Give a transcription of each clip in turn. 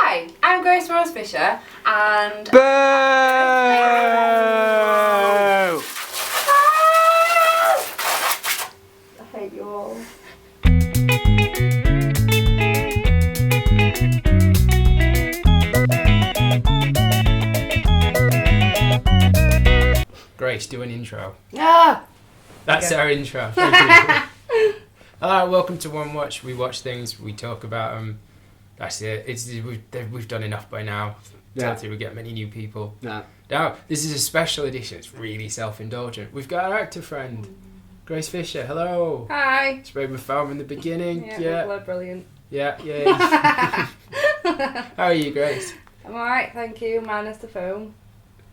Hi, I'm Grace Rose Fisher, and Boo! I hate you all. Grace, do an intro. Ah! That's our intro. Thank you. Alright, welcome to One Watch. We watch things, we talk about them. That's it. We've done enough by now. Yeah. Until we get many new people. No. Now, this is a special edition. It's really self-indulgent. We've got our actor friend, Grace Fisher. Hello. Hi. Sprayed with foam in the beginning. Yeah. Brilliant. Yeah. How are you, Grace? I'm alright, thank you, minus the foam.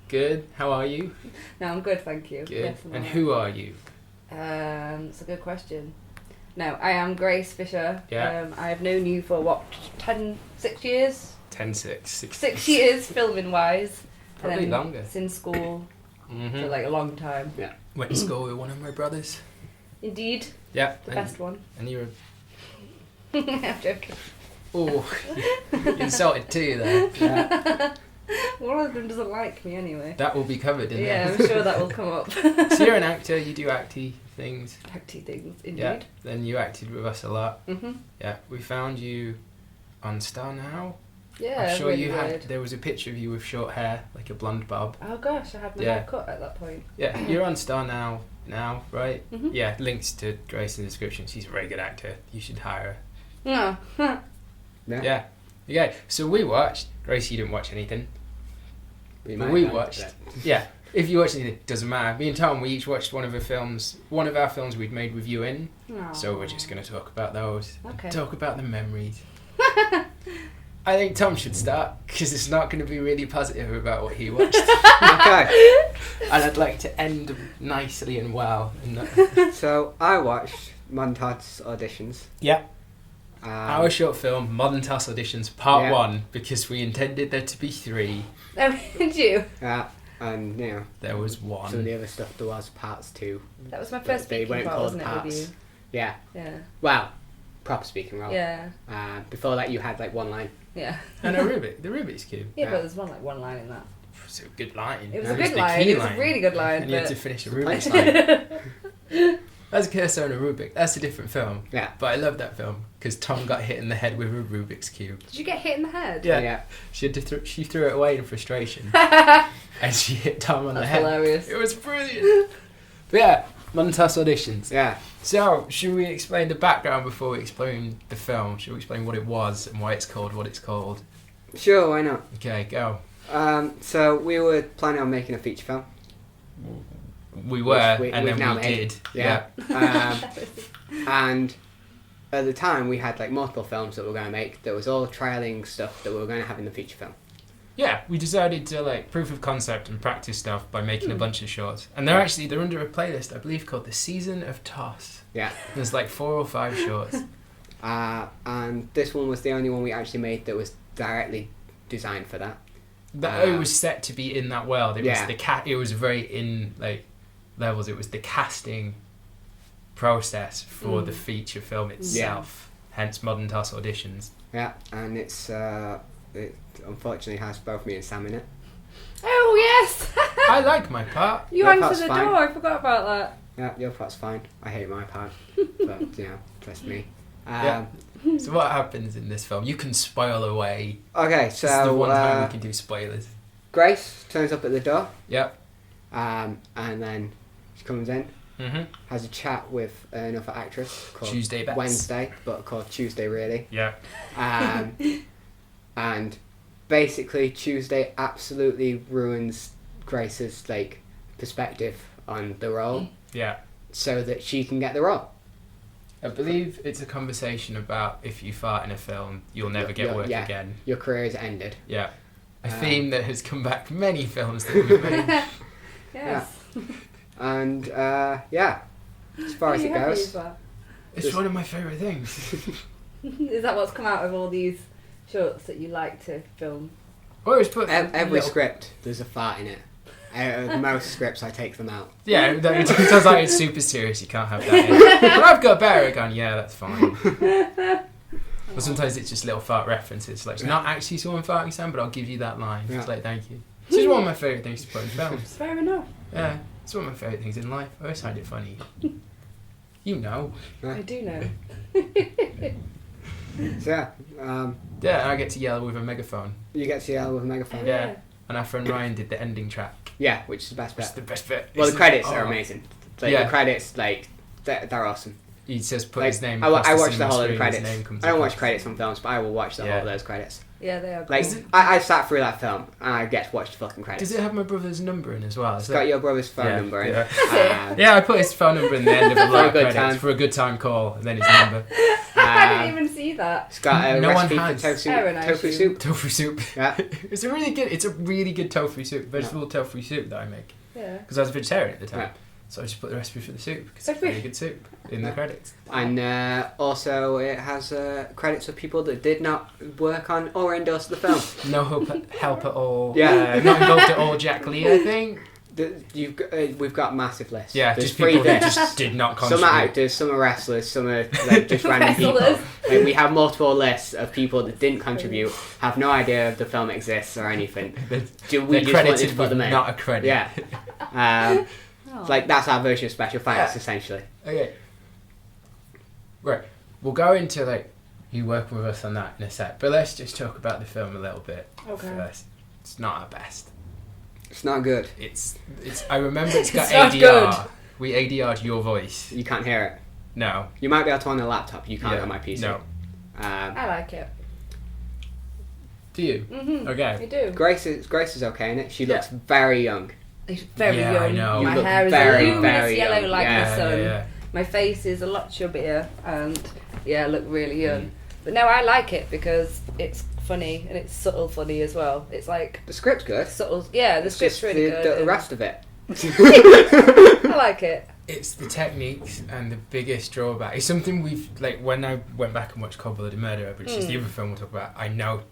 Good. How are you? No, I'm good, thank you. Good. Yes, I'm And alright. who are you? It's a good question. No, I am Grace Fisher. Yeah. I've known you for 6 years? 10-6. 6 years, filming wise. Probably And then longer. Since school Mm-hmm. for like a long time. Yeah. Went to school with one of my brothers. Indeed, Yeah. the best one. And you were... I'm joking. Oh, you insulted two there. Yeah. One of them doesn't like me anyway. That will be covered in Yeah, there. I'm sure that will come up. So you're an actor, you do acty things. Acty things, indeed. Yeah. Then you acted with us a lot. Mhm. Yeah. We found you on Star Now. Yeah. I'm sure really you had. weird. There was a picture of you with short hair, like a blonde bob. Oh gosh, I had my Yeah. hair cut at that point. Yeah. You're on Star Now, right? Mhm. Yeah. Links to Grace in the description. She's a very good actor. You should hire No. her. Yeah. Okay. So we watched. Grace, you didn't watch anything. But we watched. Yeah. If you watched anything, it doesn't matter. Me and Tom, we each watched one of our films we'd made with you in. So we're just going to talk about those. Okay. Talk about the memories. I think Tom should start, because it's not going to be really positive about what he watched. Okay. And I'd like to end nicely and well. And So I watched Montage's auditions. yeah. Um, Our short film, Modern Task Auditions, Part Yeah. 1, because we intended there to be 3. Oh, did you? and you know, There was some of 1. the other stuff there was parts 2. That was my But first they speaking weren't part, called wasn't it, with parts. you? Yeah. Yeah. Well, proper speaking role. Yeah. Before that, you had like one line. Yeah. And a Rubik's Cube. Yeah, Yeah. but there's one line in that. It's a good line. It was Yeah. a It was good the line. key It was a line. really good line. And you had But... to finish a The Rubik's punchline. line. That's Curse on a Rubik. That's a different film. Yeah. But I love that film because Tom got hit in the head with a Rubik's Cube. Did you get hit in the head? Yeah. Yeah. She had to she threw it away in frustration and she hit Tom on the That's head. hilarious. It was brilliant. But yeah, Montas auditions. Yeah. So, should we explain the background before we explain the film? Should we explain what it was and why it's called what it's called? Sure, why not? Okay, go. So we were planning on making a feature film. We were, Which and we've now then we made. did. Yeah. And at the time, we had like multiple films that we were going to make. That was all trialing stuff that we were going to have in the feature film. Yeah, we decided to like proof of concept and practice stuff by making a bunch of shorts. And they're under a playlist, I believe, called The Season of Toss. Yeah. There's like 4 or 5 shorts. And this one was the only one we actually made that was directly designed for that. It was set to be in that world. It Yeah. was it was very in like levels. It was the casting process for the feature film itself. Hence Modern Toss auditions. Yeah, and it unfortunately has both me and Sam in it. Oh, yes! I like my part. You Your answered part's the fine. door. I forgot about that. Yeah, your part's fine. I hate my part, but you know, trust me. Yeah. So what happens in this film? You can spoil away. Okay, This is the so one time we can do spoilers. Grace turns up at the door, Yep. and then she comes in, Mhm. has a chat with another actress called Tuesday Bets. Wednesday, but called Tuesday really. Yeah. And basically Tuesday absolutely ruins Grace's like perspective on the role, Yeah. so that she can get the role. I believe it's a conversation about if you fart in a film, you'll never get work yeah. again. Your career is ended. Yeah. A theme that has come back from many films that we've made. Yes. And yeah, as far as Are it you happy goes, with that? It's one of my favourite things. Is that what's come out of all these shorts that you like to film? Always put every little- script there's a fart in it. Most scripts I take them out. Yeah, it sounds like it's super serious. You can't have that in. But I've got better. Gone. Yeah, that's fine. Or sometimes it's just little fart references. Like, it's not actually someone farting sound, but I'll give you that line. Yeah. It's like, thank you. This is one of my favourite things to put in films. Fair enough. Yeah, it's one of my favourite things in life. I always find it funny. You know. I do know. So yeah, Yeah, I get to yell with a megaphone. you get to yell with a megaphone. Yeah. And our friend Ryan did the ending track. Yeah, which is the best It's bit. the best bit. Well, the It's credits are amazing. Like, Yeah. the credits, like, they're awesome. He says put Like, his name I across watch the cinema whole of the screen, his credits. name comes I don't across. watch credits on films, but I will watch the whole of those credits. Yeah, they are. Like, Cool. I sat through that film and I get to watch the fucking credits. Does it have my brother's number in as well? It's got your brother's phone number in. Yeah. Yeah, I put his phone number in the end of a lot of For a good credits time. for a good time call, and then his number. I didn't even see that. It's got a No one recipe for has. Aaron, I tofu assume. soup. Tofu soup. Yeah. It's a really good tofu soup, vegetable tofu soup that I make. Yeah. Because I was a vegetarian at the time. Yeah. So I just put the recipe for the soup, because it's really good soup in the credits. And also it has credits of people that did not work on or endorse the film. No help at all. Yeah. Not involved at all, Jack Lee, I think. We've got massive lists. Yeah, There's just three people that bits. just did not Some contribute. are actors, some are wrestlers, some are like just random people. Wrestlers. Like, we have multiple lists of people that didn't contribute, have no idea if the film exists or anything. We They're just wanted credited to put with them in. not a credit. Yeah. Oh. Like that's our version of special thanks, essentially. Okay. Right. We'll go into like you working with us on that in a sec, but let's just talk about the film a little bit Okay. first. It's not our best. It's not good. It's. I remember it's got It's not ADR. good. We ADR'd your voice. You can't hear it. No. You might be able to on a laptop. You can't Yeah. on my PC. No. I like it. Do you? Mm-hmm. Okay. I do. Grace is okay in it. She looks very young. It's very Yeah, young. I know. You My look hair is very, luminous very yellow young. like Yeah, the sun. Yeah. My face is a lot chubbier and I look really young. But no, I like it because it's funny and it's subtle funny as well. It's like The script's good. subtle. Yeah, the It's script's just really good. the and rest of it. I like it. It's the techniques and the biggest drawback. It's something we've like when I went back and watched Cold Blooded Murder, which is the other film we'll talk about. I know,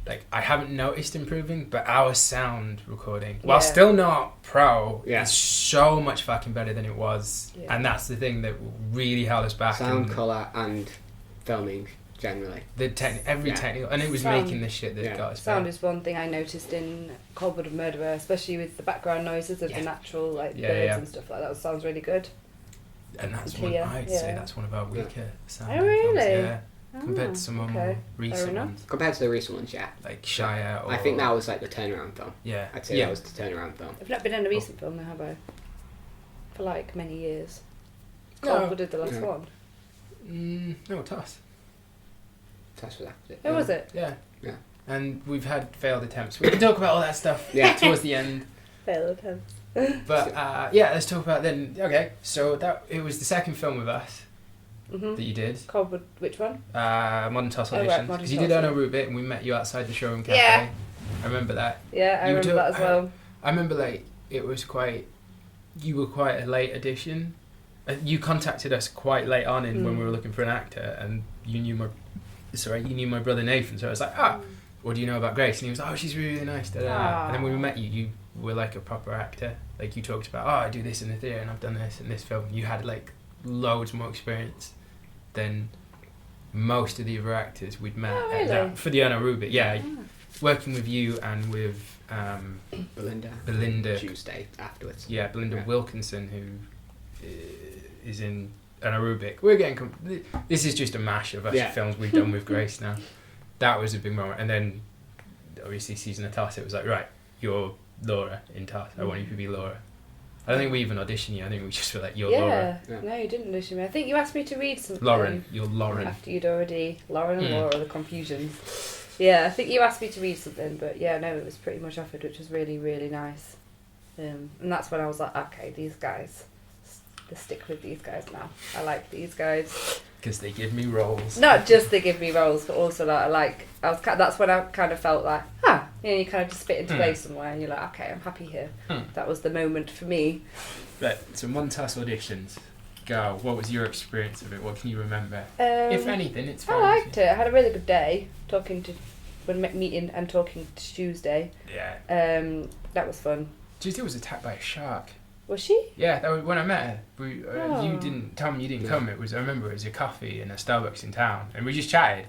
like I haven't noticed improving, but our sound recording, while Yeah. still not pro, Yeah. is so much fucking better than it was, Yeah. and that's the thing that really held us back. Sound, and colour, and filming generally. the every Yeah. technical, and it was Sound. making the shit that Yeah. got us Sound back. is one thing I noticed in Cold Blooded Murderer, especially with the background noises of Yeah. the natural like Yeah, birds yeah. and stuff like that. Sounds really good. And that's Clear, one I'd say yeah. that's one of our weaker sound. Oh, really? films, yeah, Oh, compared to some of more okay. recent enough. ones, Compared to the recent ones, yeah. like Shire. Or, I think that was like the turnaround film. Yeah, I'd say yeah. that was the turnaround film. I've not been in a recent film now, have I? For like many years. No. Cold Blooded, the last Yeah. one. No, Toss. That's what that. Who was it? Yeah. Yeah. And we've had failed attempts. We can talk about all that stuff Yeah. towards the end. Failed attempt. But yeah, let's talk about then. Okay, so that it was the second film with us Mhm. that you did. Cold Blood, which one? Modern Toss Oh, right, auditions. Modern Because you Toss, did on a yeah. route bit and we met you outside the showroom cafe. Yeah. I remember that. Yeah, I You were remember doing- that as well. I remember like it was quite. You were quite a late addition. You contacted us quite late on in when we were looking for an actor, and you knew my brother Nathan. So I was like, what do you know about Grace? And he was like, oh, she's really nice. Da, da, da. And then when we met you, you were like a proper actor. Like you talked about, I do this in the theatre and I've done this in this film. You had like loads more experience than most of the other actors we'd met Oh, at really? that, for the Anna Rubit. Yeah, working with you and with Belinda Tuesday afterwards. yeah, Belinda Yeah. Wilkinson, who is in an aerobic. We're getting. This is just a mash of us Yeah. films we've done with Grace now. That was a big moment. And then, obviously, season of Toss, it was like, right, you're Laura in Toss. I want you to be Laura. I don't think we even auditioned you. I think we just were like, you're Laura. Yeah. No, you didn't audition me. I think you asked me to read something. Lauren. You're Lauren. After you'd already... Lauren and Hmm. Laura, the confusions. Yeah, I think you asked me to read something, but yeah, no, it was pretty much offered, which was really, really nice. And that's when I was like, okay, these guys, let's stick with these guys now. I like these guys. Because they give me roles. Not just they give me roles, but also like that's when I kind of felt like, you kind of just fit into place somewhere, and you're like, okay, I'm happy here. That was the moment for me. Right, so Montas auditions. Go. What was your experience of it? What can you remember? If anything, it's fine. I liked it. I had a really good day meeting and talking to Tuesday. Yeah. That was fun. Tuesday was attacked by a shark. Was she? Yeah, that was when I met her. You Oh. didn't come. You didn't come. I remember it was a coffee in a Starbucks in town, and we just chatted.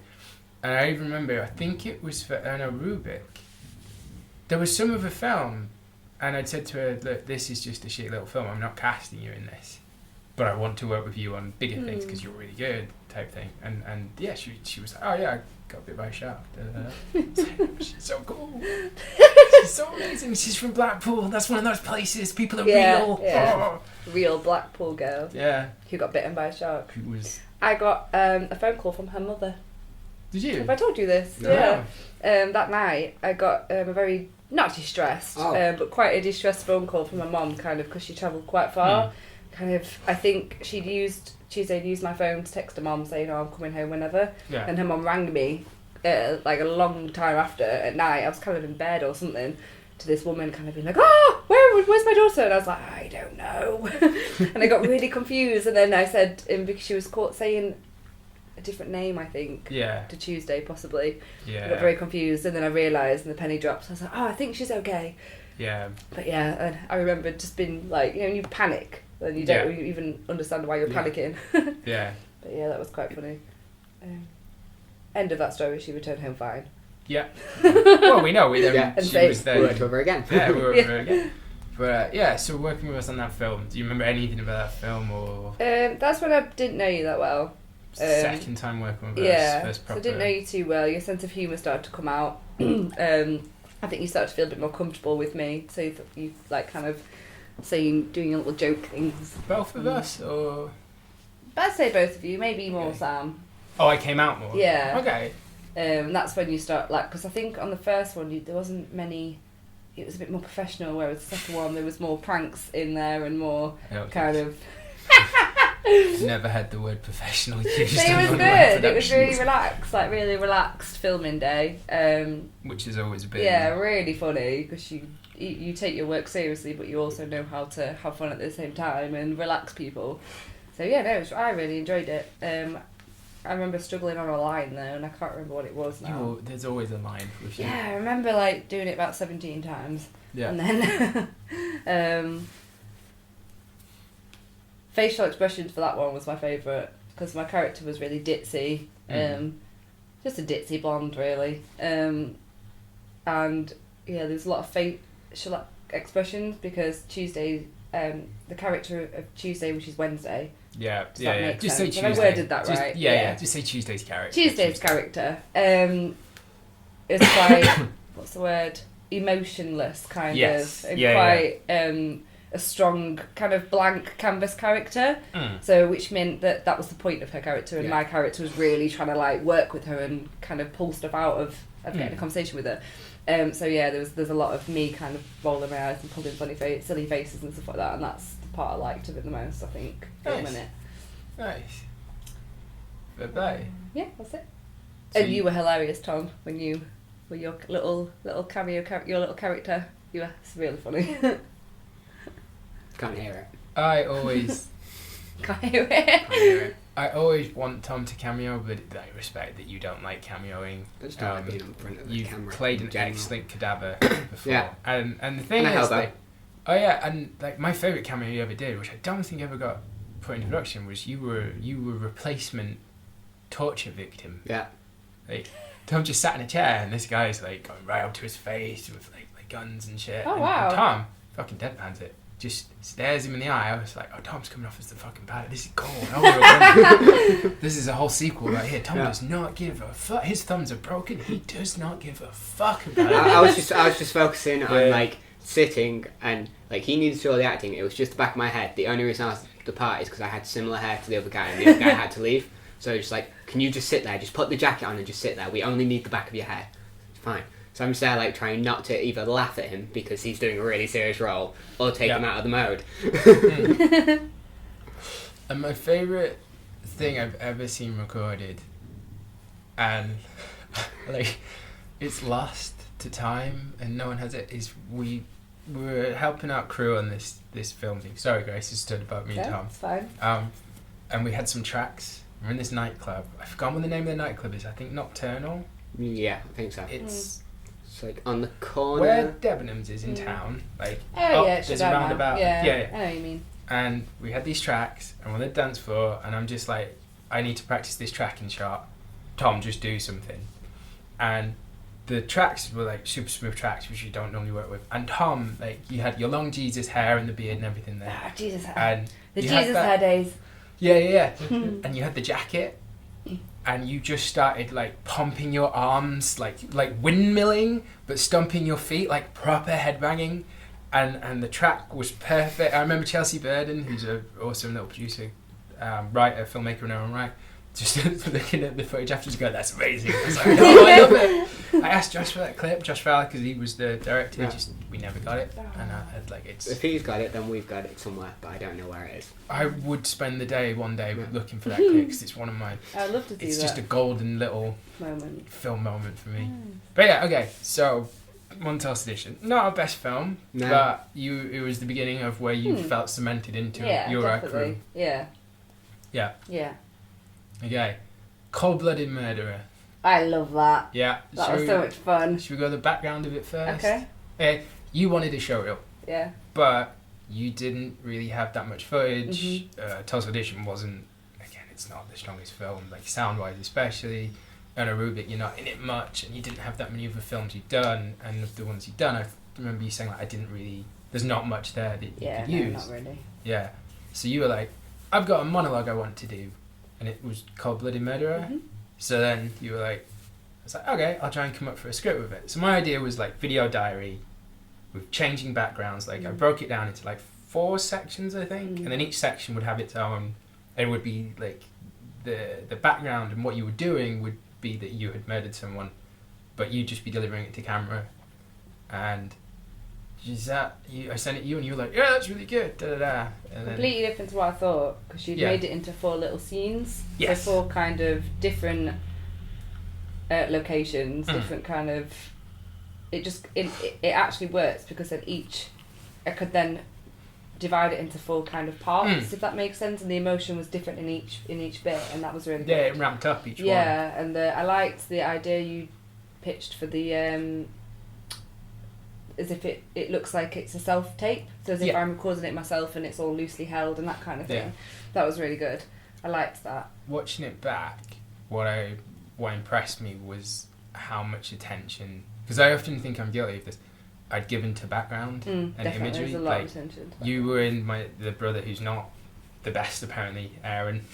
And I even remember, I think it was for Erno Rubik. There was some other film, and I'd said to her, look, this is just a shit little film. I'm not casting you in this. But I want to work with you on bigger things because you're really good, type thing. And yeah, she was like, oh yeah, I got bit by a shark. She's so cool. She's so amazing. She's from Blackpool. That's one of those places. People are real. Yeah. Oh. Real Blackpool girl. Yeah. Who got bitten by a shark. Who was... I got a phone call from her mother. Did you? Have I told you this? No. Yeah. That night, I got a very, not distressed, but quite a distressed phone call from my mum, kind of, because she travelled quite far. Kind of, I think Tuesday'd used my phone to text her mum saying, oh, I'm coming home whenever. Yeah. And her mum rang me, like a long time after, at night. I was kind of in bed or something, to this woman kind of being like, oh, where's my daughter? And I was like, I don't know. And I got really confused. And then I said, because she was caught saying a different name, I think, to Tuesday, possibly. Yeah. I got very confused. And then I realised, and the penny dropped. I was like, oh, I think she's okay. Yeah. But yeah, and I remember just being like, you panic. And you don't even understand why you're panicking. Yeah. But yeah, that was quite funny. End of that story, she returned home fine. Yeah. Well, we know. She was there. We worked with her again. Yeah, we worked with her again. But so working with us on that film, do you remember anything about that film? Or that's when I didn't know you that well. Second time working with us. First proper. So I didn't know you too well. Your sense of humour started to come out. I think you started to feel a bit more comfortable with me. So you like kind of doing little joke things. Both of us, or? I'd say both of you, maybe more Sam. Oh, I came out more? Yeah. Okay. That's when you start, because I think on the first one there wasn't many, it was a bit more professional, whereas the second one there was more pranks in there and more kind of... Never had the word professional used. But it was good, it was really relaxed, really relaxed filming day. Which has always been... Yeah, really funny, because you take your work seriously, but you also know how to have fun at the same time and relax people. So yeah, I really enjoyed it. I remember struggling on a line though, and I can't remember what it was now. There's always a line with you. Yeah, I remember doing it about 17 times. Yeah. And then facial expressions for that one was my favourite, because my character was really ditzy. Just a ditzy blonde, really. And yeah, there's a lot of facial expressions, because Tuesday, the character of Tuesday, which is Wednesday. Yeah, Just say Tuesday. I worded that right. Yeah. Just say Tuesday's character. Tuesday's character. It's quite what's the word? Emotionless, kind of, and quite a strong kind of blank canvas character. So which meant that was the point of her character, and my character was really trying to work with her and kind of pull stuff out of getting a conversation with her. So yeah, there's a lot of me kind of rolling my eyes and pulling silly faces and stuff like that, and that's the part I liked of it the most, I think. Nice. Bye-bye. Yeah, that's it. So and you were hilarious, Tom, when you were your little cameo, your little character. You were really funny. Can't hear it. I always... Can't hear it. I always want Tom to cameo, but I respect that you don't like cameoing. I just don't like being in front of the camera. You've played an excellent cadaver before. And the thing is, my favourite cameo you ever did, which I don't think ever got put into production, was you were replacement torture victim. Yeah. Tom just sat in a chair, and this guy's going right up to his face with guns and shit. Oh, wow. And Tom fucking deadpans it. Just stares him in the eye. I was like, oh, Tom's coming off as the fucking bad. This is cool. This is a whole sequel right here. Tom does not give a fuck. His thumbs are broken. He does not give a fuck about it. I was just focusing on sitting, and he needed to do all the acting. It was just the back of my head. The only reason I was at the part is because I had similar hair to the other guy, and the other guy had to leave. So just can you just sit there? Just put the jacket on and just sit there. We only need the back of your hair. It's fine. So I'm just there trying not to either laugh at him because he's doing a really serious role, or take him out of the mode. And my favourite thing I've ever seen recorded, and it's lost to time and no one has it, is we were helping out crew on this film thing. Sorry, Grace, it stood above me and Tom. It's fine. And we had some tracks. We're in this nightclub. I forgot what the name of the nightclub is. I think Nocturnal. Yeah, I think so. It's on the corner where Debenhams is in town. There's a roundabout. Yeah, I know what you mean. And we had these tracks, and we're on the dance floor, and I'm just I need to practice this tracking shot. Tom, just do something. And the tracks were like super smooth tracks, which you don't normally work with. And Tom, like, you had your long Jesus hair and the beard and everything there. Ah, Jesus hair. And The you Jesus hair days. Yeah. And you had the jacket, and you just started like pumping your arms, like windmilling, but stomping your feet, like proper headbanging. And the track was perfect. I remember Chelsea Burden, who's an awesome little producer, writer, filmmaker in her own right, just looking at the footage afterwards going, that's amazing. I was like, oh, I love it. I asked Josh for that clip, Josh Fowler, because he was the director, just we never got it. And I'd like, it's... If he's got it, then we've got it somewhere, but I don't know where it is. I would spend the day one day looking for that clip, because it's one of my... I'd love to do it's that. It's just a golden little moment. film moment for me. But yeah, okay, so... Montel's Edition, not our best film, No. but it was the beginning of where you felt cemented into your crew. Yeah. Okay, Cold-Blooded Murderer. I love that. Yeah, That was so much fun. Should we go the background of it first? Okay. You wanted to show it, Yeah. but you didn't really have that much footage. Tulsa Edition wasn't. Again, it's not the strongest film, like sound-wise especially. And Arubic, you're not in it much, and you didn't have that many other films you've done, and of the ones you've done, I remember you saying like, I didn't really, there's not much there that you could use. Not really. Yeah, so you were like, I've got a monologue I want to do, and it was Cold-Blooded Murderer. So then you were like, I was like, okay, I'll try and come up for a script with it. So my idea was like video diary, with changing backgrounds, like I broke it down into like 4 sections, I think, and then each section would have its own, and it would be like, the background and what you were doing would be that you had murdered someone, but you'd just be delivering it to camera. And I sent it to you, and you were like, yeah, that's really good. Da da da. And completely different to what I thought, because you'd made it into 4 little scenes. Yes. So 4 kind of different locations, different kind of. It actually works because then I could then divide it into 4 kind of parts, if that makes sense, and the emotion was different in each bit, and that was really good. Yeah, it ramped up each one. Yeah, and I liked the idea you pitched for the as if it looks like it's a self-tape, so as if I'm recording it myself and it's all loosely held and that kind of thing. Yeah. That was really good. I liked that. Watching it back, what impressed me was how much attention, because I often think I'm guilty of this, I'd given to background and definitely. imagery. There's a lot of attention. You were in the brother who's not the best apparently, Aaron.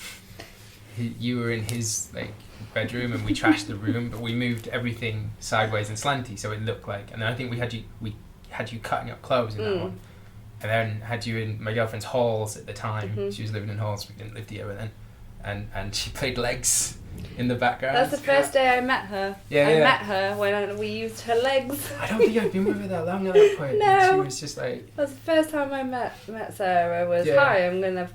You were in his like bedroom, and we trashed the room, but we moved everything sideways and slanty, so it looked like. And then I think we had you cutting up clothes in that one, and then had you in my girlfriend's halls at the time. She was living in halls. We didn't live together then, and she played legs in the background. That's the first day I met her. I met her when we used her legs. I don't think I'd been with her that long at that point. No. She was just like... That was the first time I met Sarah, was, hi,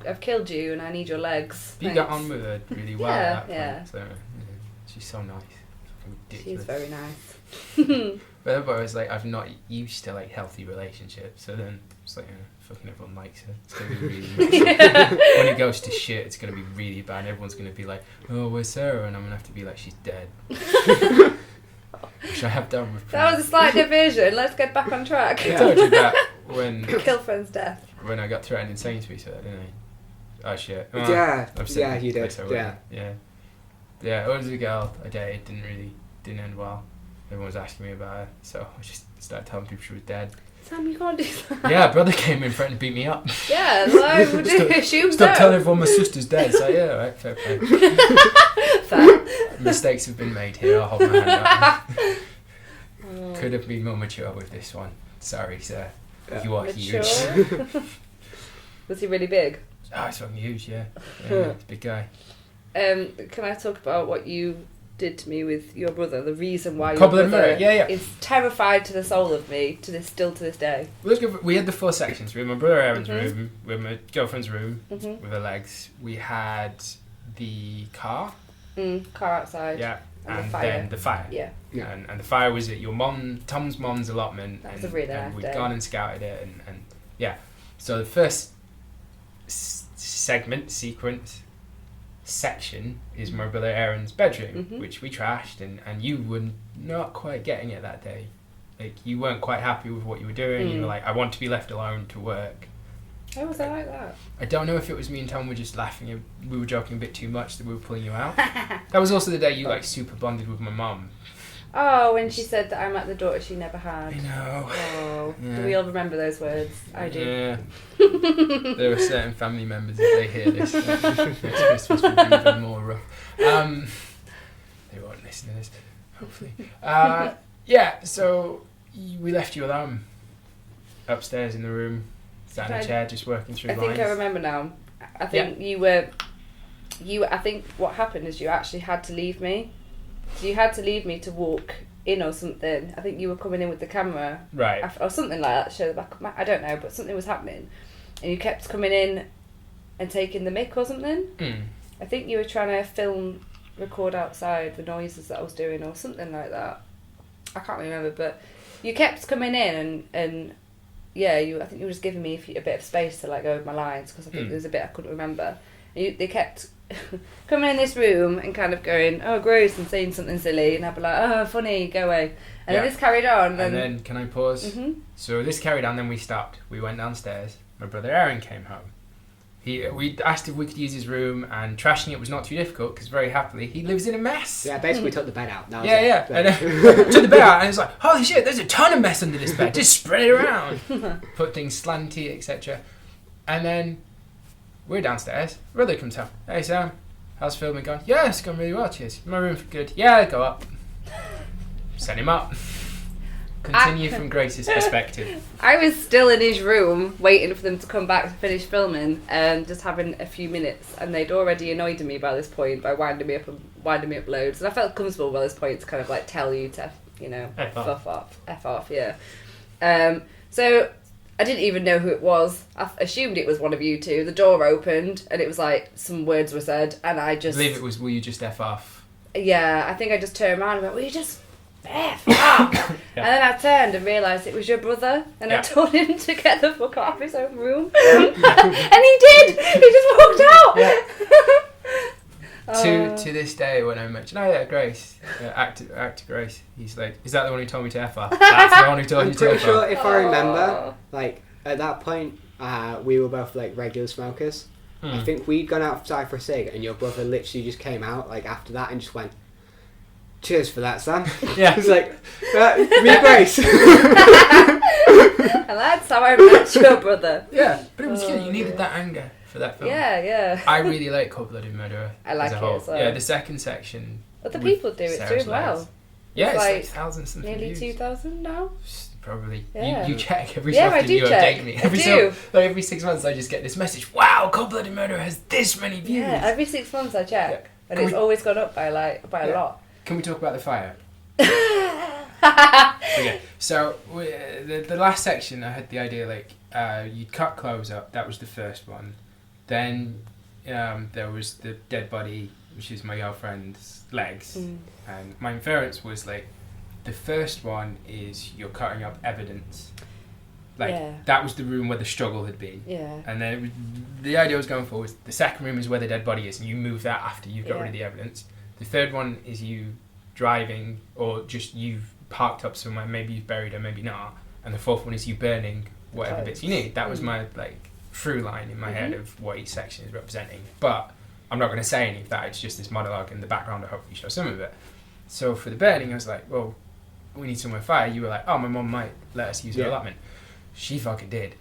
I've killed you and I need your legs. You got on with her really well at that point. So, she's so nice. Ridiculous. She's very nice. But I was like, I've not used to like healthy relationships, so then it's like, fucking everyone likes her. It's going to be really when it goes to shit, it's going to be really bad. Everyone's going to be like, oh, where's Sarah? And I'm going to have to be like, she's dead. Which I have done with... That was a slight diversion. Let's get back on track. I told you that when... Girlfriend's death. When I got threatened in Sainsbury's, didn't I? Oh, shit. Oh, yeah, you did. Yeah, it was a girl I dated, didn't end well. Everyone was asking me about her, so I just started telling people she was dead. Sam, you can't do that. Yeah, brother came in threatened to beat me up. Yeah, I would assume so. Stop telling everyone my sister's dead. So yeah, right, fair play. Fair. Mistakes have been made here. I'll hold my hand up. Could have been more mature with this one. Sorry, sir. You are huge. Was he really big? Oh, he's fucking huge. Yeah, he's a big guy. Can I talk about what you did to me with your brother? The reason why your brother is terrified to the soul of me still to this day. We had the 4 sections. We had my brother Aaron's room, we had my girlfriend's room with her legs. We had the car outside. Yeah, and then the fire. Yeah. And the fire was at your Tom's mom's allotment. That was a really nice we'd day. gone and scouted it, and yeah. So the first section is my brother Aaron's bedroom, which we trashed, and you were not quite getting it that day. Like, you weren't quite happy with what you were doing. You were like, I want to be left alone to work. Why was I like that? I don't know if it was me and Tom were just laughing. We were joking a bit too much that we were pulling you out. That was also the day you like super bonded with my mum. Oh, when she said that I'm like the daughter she never had. I know. Oh, Yeah. do we all remember those words? I do. Yeah. There are certain family members, if they hear this, next Christmas will be even more rough. They won't listen to this, hopefully. Yeah, so we left you alone upstairs in the room, sat in a chair, just working through lines. I think I remember now. I think I think what happened is you actually had to leave me. So you had to leave me to walk in or something. I think you were coming in with the camera. Right. Or something like that, show the back of my... I don't know, but something was happening. And you kept coming in and taking the mic or something. I think you were trying to record outside the noises that I was doing or something like that. I can't remember, but you kept coming in and yeah, I think you were just giving me a bit of space to like go over my lines because I think there was a bit I couldn't remember. And they kept coming in this room and kind of going, oh, gross, and saying something silly, and I'd be like, oh, funny, go away. And then this carried on. And then, can I pause? Mm-hmm. So this carried on, then we stopped. We went downstairs. My brother Aaron came home. We asked if we could use his room, and trashing it was not too difficult because very happily he lives in a mess. Yeah, basically we took the bed out. That was yeah. And took the bed out, and it's like, holy shit, there's a ton of mess under this bed. Just spread it around. Put things slanty, etc. And then we're downstairs. Brother comes home. Hey Sam, how's filming going? Yeah, it's going really well. Cheers. My room's good. Yeah, go up. Set him up. Continue from Grace's perspective. I was still in his room waiting for them to come back to finish filming and just having a few minutes, and they'd already annoyed me by this point by winding me up loads, and I felt comfortable by this point to kind of like tell you to, you know, F off, yeah. So I didn't even know who it was. I assumed it was one of you two. The door opened and it was like some words were said, and I just... I believe it was, will you just F off? Yeah, I think I just turned around and went, will you just F off? Yeah. And then I turned and realised it was your brother, and I told him to get the fuck out of his own room. And he did! He just walked out! Yeah. To this day, when I mention, oh yeah, Grace, actor Grace, he's like, is that the one who told me to F off? That's the one who told you to F off. I'm pretty sure if I remember, like, at that point, we were both like regular smokers. I think we'd gone outside for a cig, and your brother literally just came out like after that and just went, cheers for that, Sam. Yeah. He was like, me Grace. And that's how I met your brother. Yeah, but it was good. You needed that anger for that film. Yeah. I really like Cold-Blooded Murderer. I like as a whole. it as well. Yeah, the second section. Other people do it doing well. Yeah, it's like thousands something nearly views. 2,000 now. Probably. Yeah. You check every so often. I do you check. update me. Every 6 months I just get this message. Wow, Cold-Blooded Murderer has this many views. Yeah, every 6 months I check, and it's always gone up by a lot. Can we talk about the fire? Okay, so the last section I had the idea like you'd cut clothes up. That was the first one. Then there was the dead body, which is my girlfriend's legs, and my inference was like the first one is you're cutting up evidence. Like that was the room where the struggle had been. Yeah. And then the idea I was going for was the second room is where the dead body is, and you move that after you've got rid of the evidence. The third one is you driving, or just you've parked up somewhere, maybe you've buried her, maybe not, and the fourth one is you burning whatever bits you need. That was my like through line in my head of what each section is representing, but I'm not going to say any of that. It's just this monologue in the background. I hope you show some of it. So for the burning, I was like, well, we need somewhere fire. You were like, oh, my mum might let us use her allotment. She fucking did.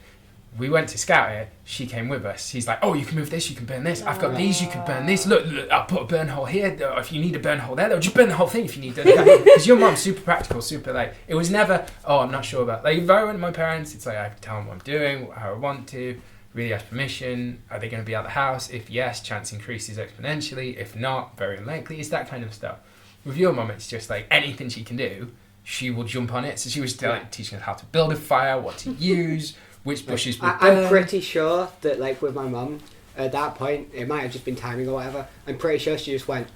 We went to scout it. She came with us. He's like, oh, you can move this, you can burn this. I've got these, you can burn this. Look, I'll put a burn hole here. If you need a burn hole there, they'll just burn the whole thing if you need to. Because your mum's super practical, super like, it was never, oh, I'm not sure about, like if I went to my parents, it's like I have to tell them what I'm doing, how I want to, really ask permission. Are they going to be out of the house? If yes, chance increases exponentially. If not, very unlikely. It's that kind of stuff. With your mum, it's just like anything she can do, she will jump on it. So she was like, teaching us how to build a fire, what to use, which bushes would burn. I'm pretty sure that, like, with my mum, at that point, it might have just been timing or whatever. I'm pretty sure she just went,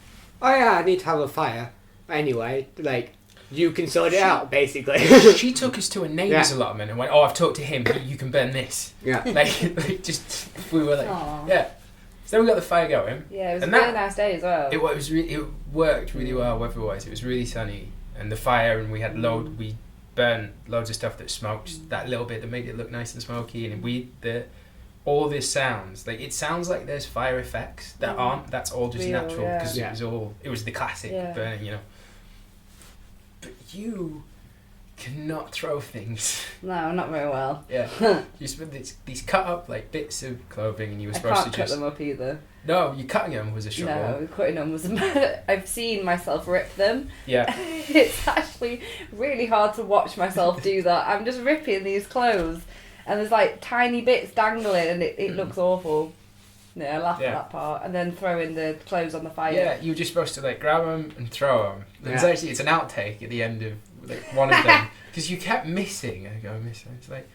oh yeah, I need to have a fire. Anyway, like, you can sort it out, basically. She took us to a neighbour's allotment and went, oh, I've talked to him, you can burn this. Yeah. Like just, we were like, yeah. So then we got the fire going. Yeah, it was a really nice day as well. It worked really well weather-wise. It was really sunny. And the fire, and we had we burnt loads of stuff that smoked, that little bit that made it look nice and smoky, and all this sounds like it sounds like there's fire effects that aren't. That's all just Real, natural because it was the classic burning, you know. But you cannot throw things. No, not very well. Yeah. You spent these cut up like bits of clothing, and you were supposed to just cut them up either. No, you cutting them was a struggle. No, cutting them was. I've seen myself rip them. Yeah. It's actually really hard to watch myself do that. I'm just ripping these clothes, and there's like tiny bits dangling, and it looks awful. Yeah, I laugh at that part, and then throwing the clothes on the fire. Yeah, you were just supposed to like grab them and throw them. It's an outtake at the end of like one of them because you kept missing and go missing. It's like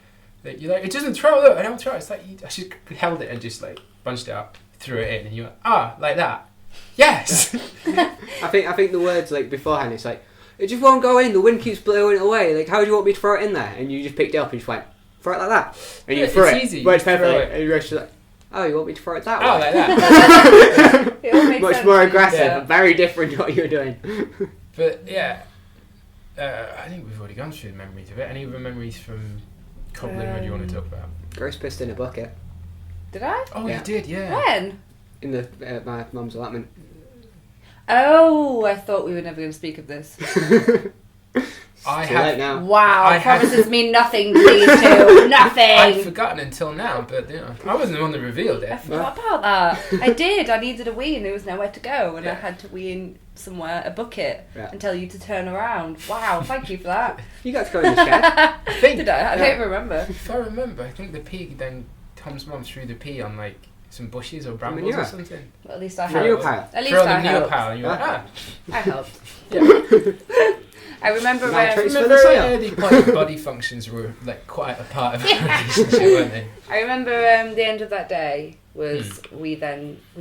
you're like, it doesn't throw. Look, I don't throw. It's like I just held it and just like bunched it up, threw it in, and you went like that. Yes. Yeah. I think the words like beforehand. It's like it just won't go in. The wind keeps blowing it away. Like how do you want me to throw it in there? And you just picked it up and just went throw it like that, and you threw it. Easy. Works perfectly. And you're just like. Oh, you want me to throw it that way? Oh, like that. It all makes Much sense. more aggressive, Yeah. and very different to what you're doing. But yeah, I think we've already gone through the memories of it. Any other memories from Coupling what do you want to talk about? Ghost pissed in a bucket Did I? Oh, Yeah. you did, yeah. When? in the my mum's allotment. Oh, I thought we were never going to speak of this. I Too late have. now. Wow, I promises mean nothing to these two. Nothing. I'd forgotten until now, but you know, I wasn't the one that revealed I it. forgot about that. I did. I needed a wee and there was nowhere to go, and I had to wee in somewhere, a bucket, and tell you to turn around. Wow, thank you for that. You got to go in the shed. Did I? I don't even remember. If I remember, I think the pig then Tom's mum threw the pea on like some bushes or brambles Manure. or something. Well, at least I Manure helped. pile. At least Throw I the manure helped. pile, and you went, I helped. Yeah. I remember Nitrates when... for Remember the soil. early point body functions were like quite a part of a relationship, weren't they? I remember the end of that day was we'd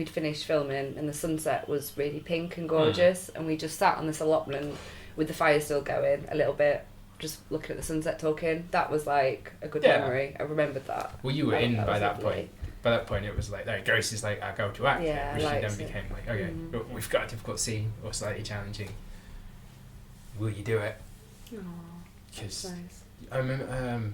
finished filming and the sunset was really pink and gorgeous and we just sat on this allotment with the fire still going a little bit, just looking at the sunset talking. That was like a good memory. I remembered that. Well, you were in by that lovely. point. By that point, it was like, Grace is like our go-to actor, Yeah, which I then liked it. became like, okay, we've got a difficult scene or slightly challenging. Will you do it? Because Nice. I remember,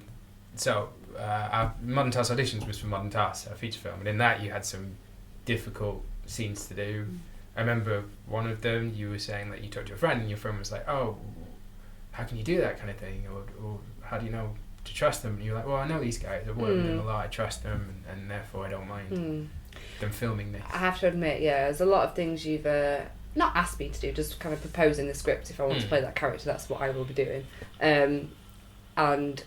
our Modern Task auditions was for Modern Task, our feature film, and in that you had some difficult scenes to do. I remember one of them, you were saying that you talked to a friend, and your friend was like, "Oh, how can you do that kind of thing?" Or how do you know to trust them? And you're like, "Well, I know these guys. I've worked with them a lot. I trust them, and therefore I don't mind them filming this." I have to admit, there's a lot of things you've not asked me to do, just kind of proposing the script. If I want to play that character, that's what I will be doing. And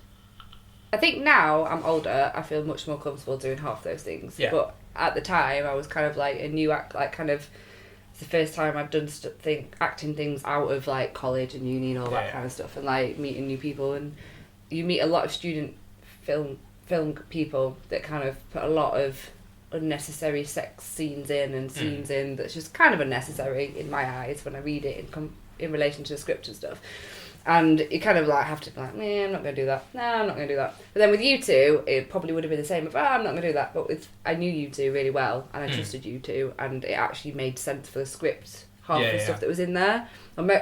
I think now I'm older, I feel much more comfortable doing half those things. Yeah. But at the time, I was kind of like a new act, like kind of. It's the first time I've done acting things out of like college and uni and all that kind of stuff, and like meeting new people, and you meet a lot of student film people that kind of put a lot of unnecessary sex scenes in and scenes in that's just kind of unnecessary in my eyes when I read it in relation to the script and stuff. And you kind of like have to be like, I'm not going to do that. No, I'm not going to do that. But then with you two, it probably would have been the same. I'm not going to do that. But I knew you two really well, and I trusted you two, and it actually made sense for the script. Half the stuff that was in there,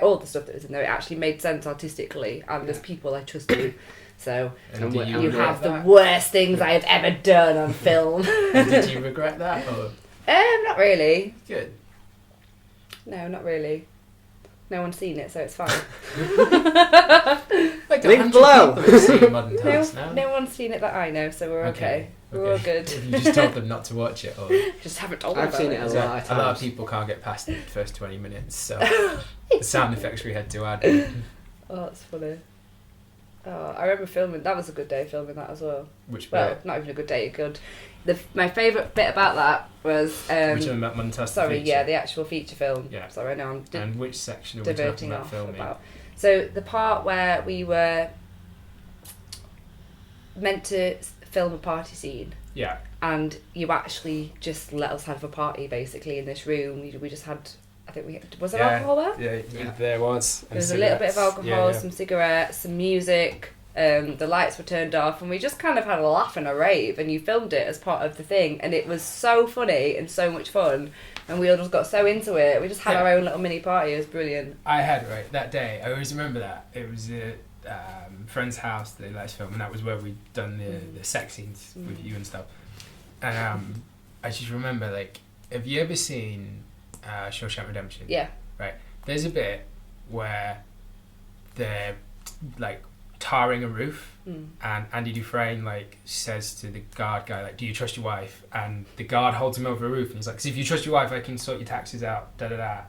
all the stuff that was in there, it actually made sense artistically. And as people, I trust you. So you have the worst things I have ever done on film. And did you regret that? Or? Not really. Good. No, not really. No one's seen it, so it's fine. Like Link below. people have seen Modern Task now. No one's seen it that I know, so we're okay. We're all good. You just told them not to watch it, or Just haven't told them I've about seen it. it a lot of times. a lot of people can't get past the first 20 minutes, so the sound effects we had to add. Oh, that's funny. Oh, I remember filming. That was a good day filming that as well. Which Well, bit? not even a good day. My favourite bit about that was. Which one about Modern Task? Sorry, the feature? the actual feature film. Yeah. Sorry, no, I'm And which section are we talking diverting about off filming? about. So the part where we were meant to film a party scene. Yeah. And you actually just let us have a party basically in this room. We just had, I think was there alcohol there? Yeah, there was. There was a little bit of alcohol, some cigarettes, some music. The lights were turned off, and we just kind of had a laugh and a rave. And you filmed it as part of the thing, and it was so funny and so much fun. And we all just got so into it. We just had our own little mini party. It was brilliant. I had that day. I always remember that. It was at friend's house. They let us film, and that was where we'd done the sex scenes with you and stuff. And I just remember, like, have you ever seen Shawshank Redemption? Yeah. Right. There's a bit where they're like tarring a roof, and Andy Dufresne like says to the guard guy, like, "Do you trust your wife?" And the guard holds him over a roof, and he's like, "'Cause if you trust your wife, I can sort your taxes out." Da da da.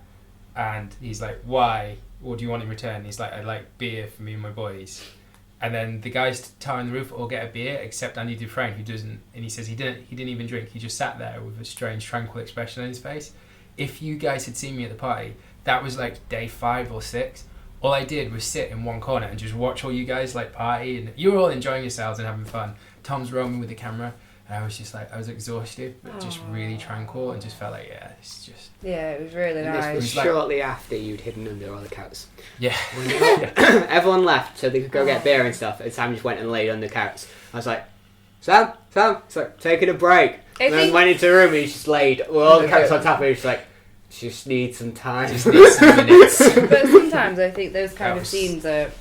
And he's like, "Why? What do you want in return?" And he's like, "I like beer for me and my boys." And then the guys tarring the roof all get a beer, except Andy Dufresne, who doesn't. And he says he didn't even drink. He just sat there with a strange, tranquil expression on his face. If you guys had seen me at the party, that was like day 5 or 6. All I did was sit in one corner and just watch all you guys like party, and you were all enjoying yourselves and having fun. Tom's roaming with the camera, and I was just like, I was exhausted, but just really tranquil, and just felt like, yeah, it's just... Yeah, it was really and nice. This was shortly after you'd hidden under all the couches. Yeah. Everyone left so they could go get beer and stuff, and Sam just went and laid on the couch. I was like, Sam, it's like, taking a break. And then went into the room and he just laid with all the couches on top of it. He's like, just need some time. Just need some minutes. But sometimes I think those kind of scenes are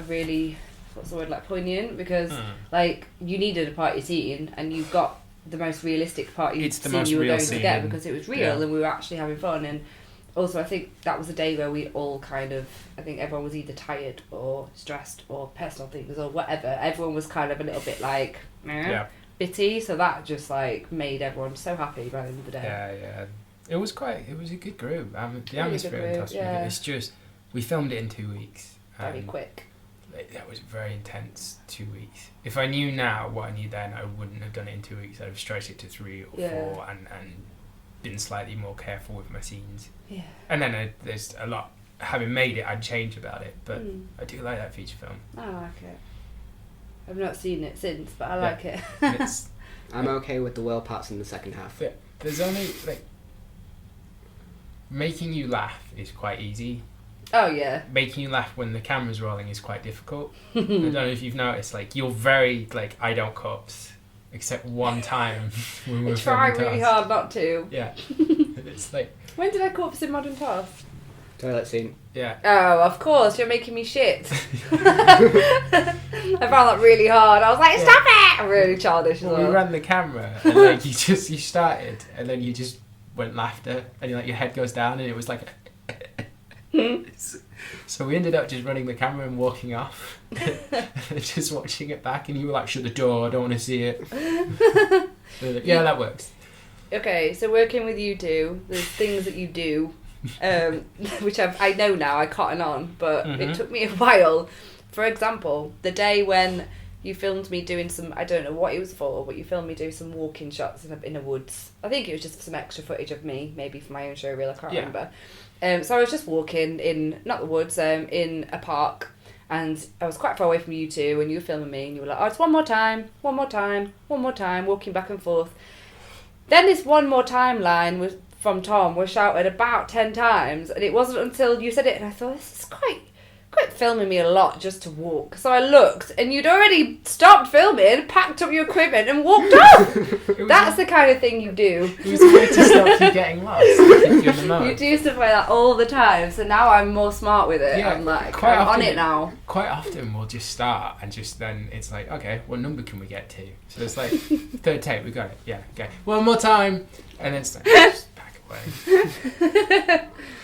really, what's the word, like poignant, because like you needed a party scene and you got the most realistic party scene you were going to get because it was real and we were actually having fun. And also I think that was a day where we all kind of, I think everyone was either tired or stressed or personal things or whatever. Everyone was kind of a little bit like bitty, so that just like made everyone so happy by the end of the day. Yeah. It was a good group. The atmosphere in Tuscany. It's just, we filmed it in 2 weeks. Very quick. That was very intense 2 weeks. If I knew now what I knew then, I wouldn't have done it in 2 weeks. I'd have stretched it to 3 or 4 and been slightly more careful with my scenes. Yeah. And then there's a lot, having made it, I'd change about it. But I do like that feature film. I like it. I've not seen it since, but I like it. I'm okay with the well parts in the second half. There's only, like... Making you laugh is quite easy. Oh, yeah. Making you laugh when the camera's rolling is quite difficult. I don't know if you've noticed, like, you're very, like, I don't cops, except one time when we were try really hard not to. Yeah. It's like... When did I corpse in Modern Task? Toilet scene. Yeah. Oh, of course, you're making me shit. I found that really hard. I was like, stop it! I'm really childish as well. We ran the camera, and, like, you started, and then you just... went laughter, and like your head goes down, and it was like so we ended up just running the camera and walking off and just watching it back, and you were like, shut the door, I don't want to see it. Like, yeah, that works. Okay, so working with you two, there's things that you do which I know now, I cotton on, but it took me a while. For example, the day when you filmed me doing some, I don't know what it was for, but you filmed me do some walking shots in the woods. I think it was just some extra footage of me, maybe for my own show reel, I can't remember. So I was just walking in, not the woods, in a park, and I was quite far away from you two, and you were filming me, and you were like, oh, it's one more time, walking back and forth. Then this one more time line was from Tom was shouted about 10 times, and it wasn't until you said it, and I thought, this is quite filming me a lot just to walk. So I looked, and you'd already stopped filming, packed up your equipment, and walked off. That's the kind of thing you do. It was a way to stop you getting lost. You do stuff like that all the time, so now I'm more smart with it. Yeah, I'm like, I'm on it now. Quite often we'll just start, and just then it's like, okay, what number can we get to? So it's like, third take, we got it. Yeah, okay. One more time. And then it's like, just back away.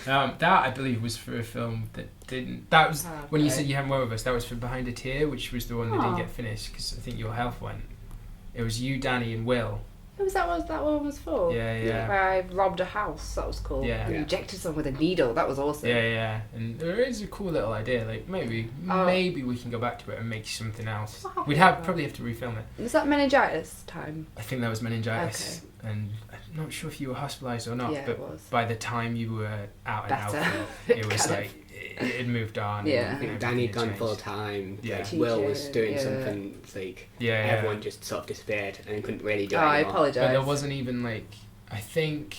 That, I believe, was for a film that didn't... That was, when you said you hadn't worked with us, that was for Behind a Tear, which was the one that didn't get finished, because I think your health went. It was you, Danny, and Will. Who was that one was for? Yeah. Where I robbed a house, that was cool. Yeah. And injected someone with a needle, that was awesome. Yeah. And there is a cool little idea, like, maybe we can go back to it and make something else. We'd probably have to refilm it. Was that meningitis time? I think that was meningitis. Okay. And I'm not sure if you were hospitalised or not, but by the time you were out and out, it was like, it had moved on. Yeah. I think Danny had gone full time. Yeah. Like Will was doing something, like, everyone just sort of disappeared and couldn't really do it anymore. I apologise. But there wasn't even, like, I think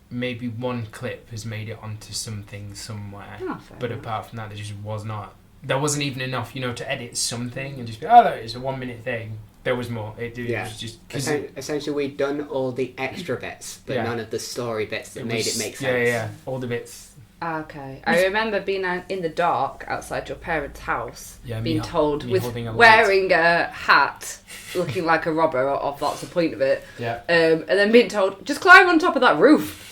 maybe one clip has made it onto something somewhere. But apart from that, there just was not. There wasn't even enough, to edit something and just be, it's a 1 minute thing. There was more. It was just... Essentially, we'd done all the extra bits, but none of the story bits that made it make sense. Yeah. All the bits. Okay. I remember being in the dark outside your parents' house, being told wearing a hat, looking like a robber, or that's the point of it. Yeah. And then being told, just climb on top of that roof.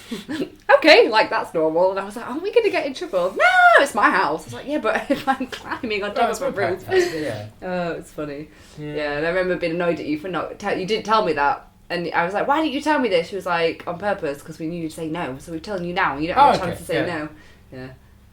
Okay, like that's normal. And I was like, are we going to get in trouble? No, it's my house. I was like, yeah, but if I'm climbing on top of a roof. Yeah. Oh, it's funny. Yeah, and I remember being annoyed at you for you didn't tell me that. And I was like, why didn't you tell me this? She was like, on purpose, because we knew you'd say no. So we're telling you now. You don't have a chance to say no. Yeah.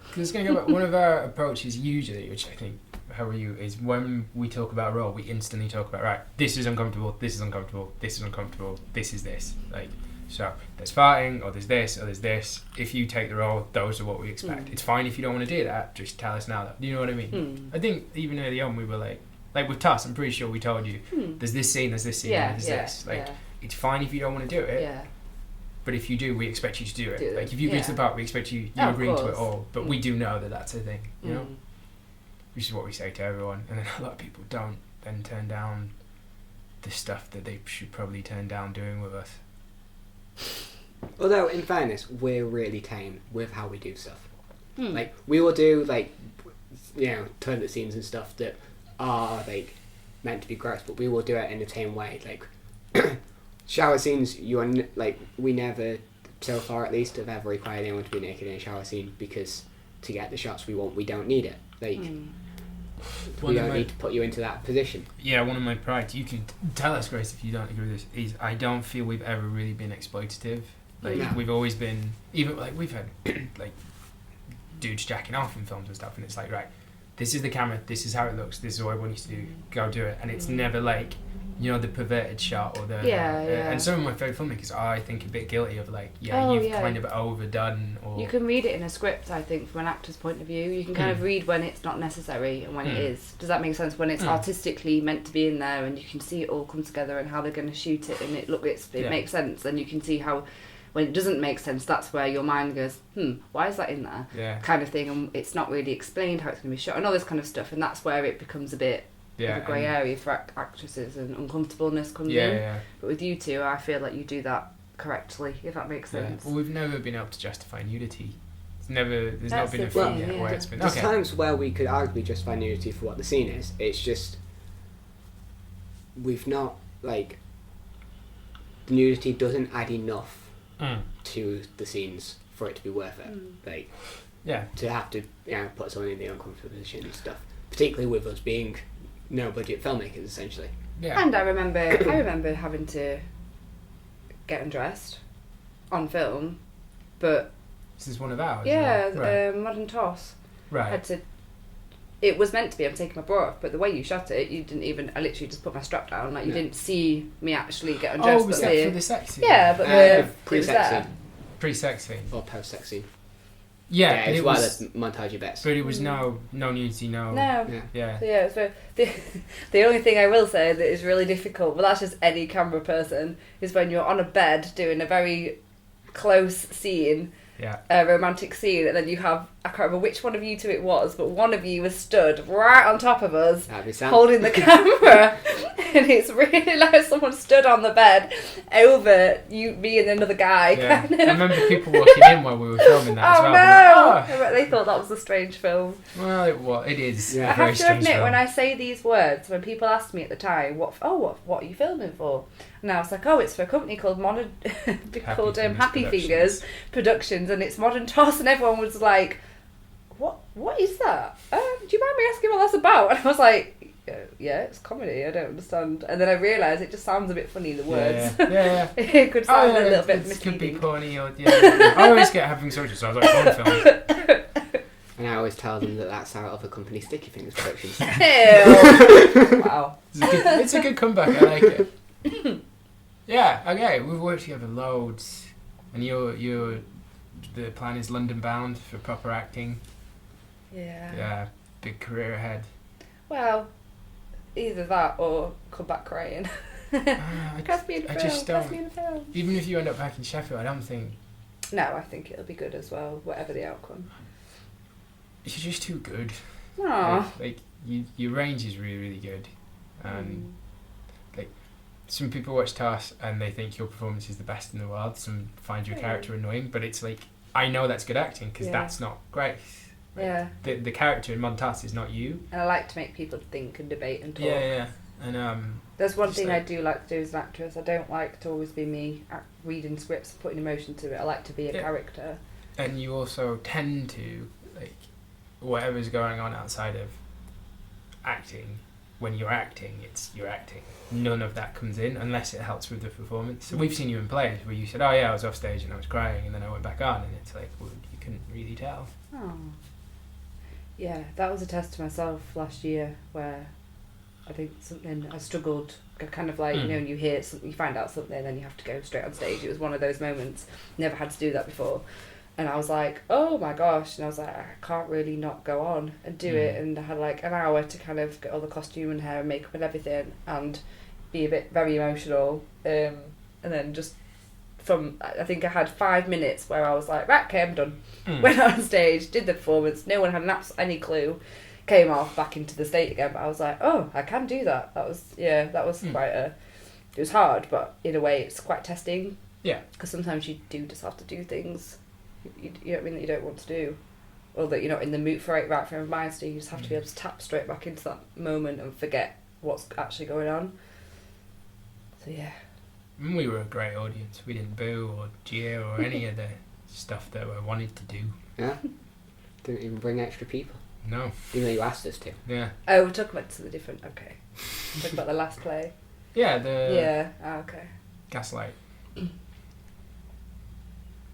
Because one of our approaches usually, which I think, how are you, is when we talk about a role, we instantly talk about, right, this is uncomfortable, this is uncomfortable, this is uncomfortable, this is this. Like, so there's farting, or there's this, or there's this. If you take the role, those are what we expect. It's fine if you don't want to do that, just tell us now. Do you know what I mean? I think even early on we were like with Tuss, I'm pretty sure we told you, there's this scene, there's this scene, there's this. Like, it's fine if you don't want to do it. Yeah. But if you do, we expect you to do it. Like, if you get to the part, we expect you agreeing to it all. But we do know that that's a thing, you know? Which is what we say to everyone. And then a lot of people don't then turn down the stuff that they should probably turn down doing with us. Although, in fairness, we're really tame with how we do stuff. Like, we will do, like, you know, toilet scenes and stuff that are, like, meant to be gross, but we will do it in a tame way. Like, shower scenes, we never, so far at least, have ever required anyone to be naked in a shower scene, because to get the shots we want, we don't need it. Like, we don't need to put you into that position. Yeah, one of my prides, you can tell us, Grace, if you don't agree with this, is I don't feel we've ever really been exploitative. Like, we've always been, even, like, we've had, like, dudes jacking off in films and stuff, and it's like, right, this is the camera, this is how it looks, this is what I want you to do, go do it. And it's never like, you know, the perverted shot or the and some of my favourite filmmakers are, I think, a bit guilty of like, you've kind of overdone. Or you can read it in a script, I think, from an actor's point of view. You can kind of read when it's not necessary and when it is. Does that make sense? When it's artistically meant to be in there and you can see it all come together and how they're going to shoot it and it makes sense, and you can see how when it doesn't make sense, that's where your mind goes, why is that in there? Yeah. Kind of thing, and it's not really explained how it's going to be shot and all this kind of stuff, and that's where it becomes a bit of a grey area for actresses and uncomfortableness comes in. Yeah. But with you two, I feel like you do that correctly, if that makes sense. Well, we've never been able to justify nudity. There's not been a film yet where it's been. There's times where we could arguably justify nudity for what the scene is. It's just we've not, like, the nudity doesn't add enough to the scenes for it to be worth it. Like, to have to put someone in the uncomfortable position and stuff, particularly with us being no budget filmmakers essentially. Yeah. And I remember having to get undressed on film, but this is one of ours. Modern Toss. Right. It was meant to be, I'm taking my bra off, but the way you shot it, you didn't even, I literally just put my strap down, like you didn't see me actually get undressed. Oh, was that for the sex scene? Yeah, but pre-sex scene. Pre-sex scene. Or post-sex scene. Yeah, it's why the montage bits. But it was no nudity, no. So the only thing I will say that is really difficult, but that's just any camera person, is when you're on a bed doing a very close scene, a romantic scene, and then you have, I can't remember which one of you two it was, but one of you was stood right on top of us, holding the camera, and it's really like someone stood on the bed over me and another guy. Yeah. Kind of. I remember people walking in while we were filming that as well. No! Like, they thought that was a strange film. Well, it is. I have to admit, when I say these words, when people asked me at the time, what are you filming for? And I was like, it's for a company called Happy Fingers Productions, and it's Modern Toss, and everyone was like, what is that? Do you mind me asking what that's about? And I was like, yeah, it's comedy, I don't understand. And then I realised it just sounds a bit funny, the words. Yeah. It could sound a little bit misleading. It could be punny, or I always get having social, so I was like, porn film. And I always tell them that that's our other company, Sticky Fingers Productions. Wow. It's a good comeback, I like it. Yeah, okay, we've worked together loads, and the plan is London bound for proper acting. Yeah, big career ahead. Well, either that or come back crying. Cast me in a film. Even if you end up back in Sheffield, I don't think... No, I think it'll be good as well, whatever the outcome. You're just too good. Aww. Like your range is really, really good. And some people watch Task and they think your performance is the best in the world. Some find your character annoying, but it's like I know that's good acting because that's not Grace. Yeah. The character in Montas is not you. And I like to make people think and debate and talk. Yeah. And there's one thing I do like to do as an actress. I don't like to always be me reading scripts, putting emotion to it. I like to be a character. And you also tend to, like, whatever's going on outside of acting, when you're acting, you're acting. None of that comes in unless it helps with the performance. So we've seen you in plays where you said, oh yeah, I was off stage and I was crying, and then I went back on, and it's like, well, you couldn't really tell. Oh. Yeah, that was a test to myself last year where I think something I struggled, kind of like, you know, when you hear something, you find out something, and then you have to go straight on stage. It was one of those moments. Never had to do that before. And I was like, oh my gosh. And I was like, I can't really not go on and do it. And I had like an hour to kind of get all the costume and hair and makeup and everything and be very emotional. And then just I think I had 5 minutes where I was like, right, okay, I'm done. Went on stage, did the performance. No one had any clue. Came off back into the state again. But I was like, oh, I can do that. That was quite it was hard, but in a way it's quite testing. Yeah. Because sometimes you do just have to do things you know what I mean, that you don't want to do, or that you're not in the mood for it, right frame of mind, so you just have to be able to tap straight back into that moment and forget what's actually going on. So yeah. We were a great audience. We didn't boo or jeer or any of the stuff that we wanted to do. Yeah. Didn't even bring extra people. No. Even though you asked us to. Yeah. Oh, we're talking about something different. Okay. Talking about the last play. Yeah, Okay. Gaslight.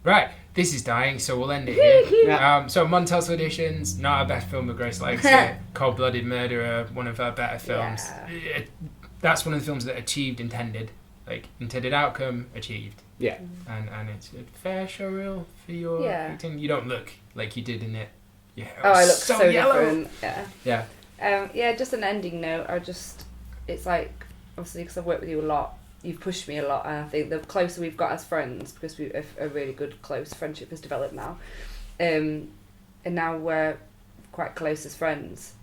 Right, this is dying, so we'll end it here. Yeah. So Montas Auditions, not our best film, but Grace likes it. Cold-Blooded Murderer, one of our better films. Yeah. That's one of the films that achieved intended outcome, achieved. Yeah. And it's a fair showreel for your acting. You don't look like you did in it. Yeah. I look so yellow. different. Yeah. Just an ending note. It's like, obviously, because I've worked with you a lot, you've pushed me a lot, and I think the closer we've got as friends, because a really good close friendship has developed now, and now we're quite close as friends.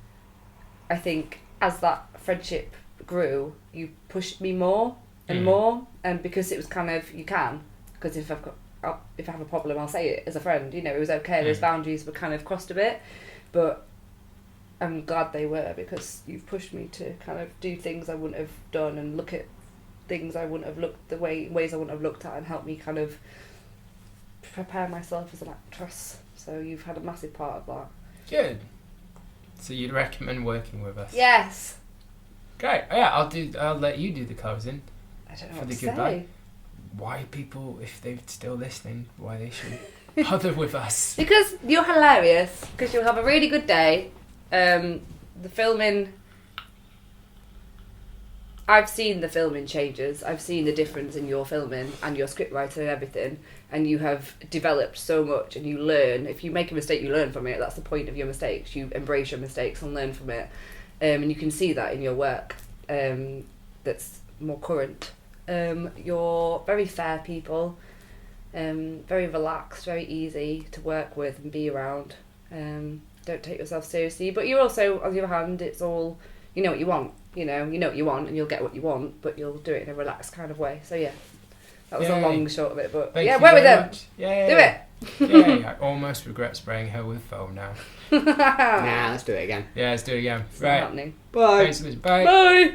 I think as that friendship grew, you pushed me more and more, and because it was kind of, you can, because if I have a problem, I'll say it as a friend. You know, it was okay. Those boundaries were kind of crossed a bit, but I'm glad they were, because you've pushed me to kind of do things I wouldn't have done and look at things I wouldn't have looked ways I wouldn't have looked at, and help me kind of prepare myself as an actress. So you've had a massive part of that. Good. So you'd recommend working with us? Yes. Great. Yeah, I'll let you do the closing. I don't know for what the to goodbye. say. Why people, if they're still listening, why they should bother with us? Because you're hilarious. Because you'll have a really good day. The filming. I've seen the filming changes. I've seen the difference in your filming and your scriptwriter and everything. And you have developed so much, and you learn. If you make a mistake, you learn from it. That's the point of your mistakes. You embrace your mistakes and learn from it. And you can see that in your work. That's more current. You're very fair people. Very relaxed, very easy to work with and be around. Don't take yourself seriously. But you're also, on the other hand, it's all, you know what you want. You know what you want, and you'll get what you want, but you'll do it in a relaxed kind of way. So yeah, that was a long short of it, but Thank you work with very them. much. Yeah. Do it. Yeah, I almost regret spraying her with foam now. Nah, let's do it again. Yeah, let's do it again. It's Right. not happening. Bye. Thanks, Liz. Bye. Bye.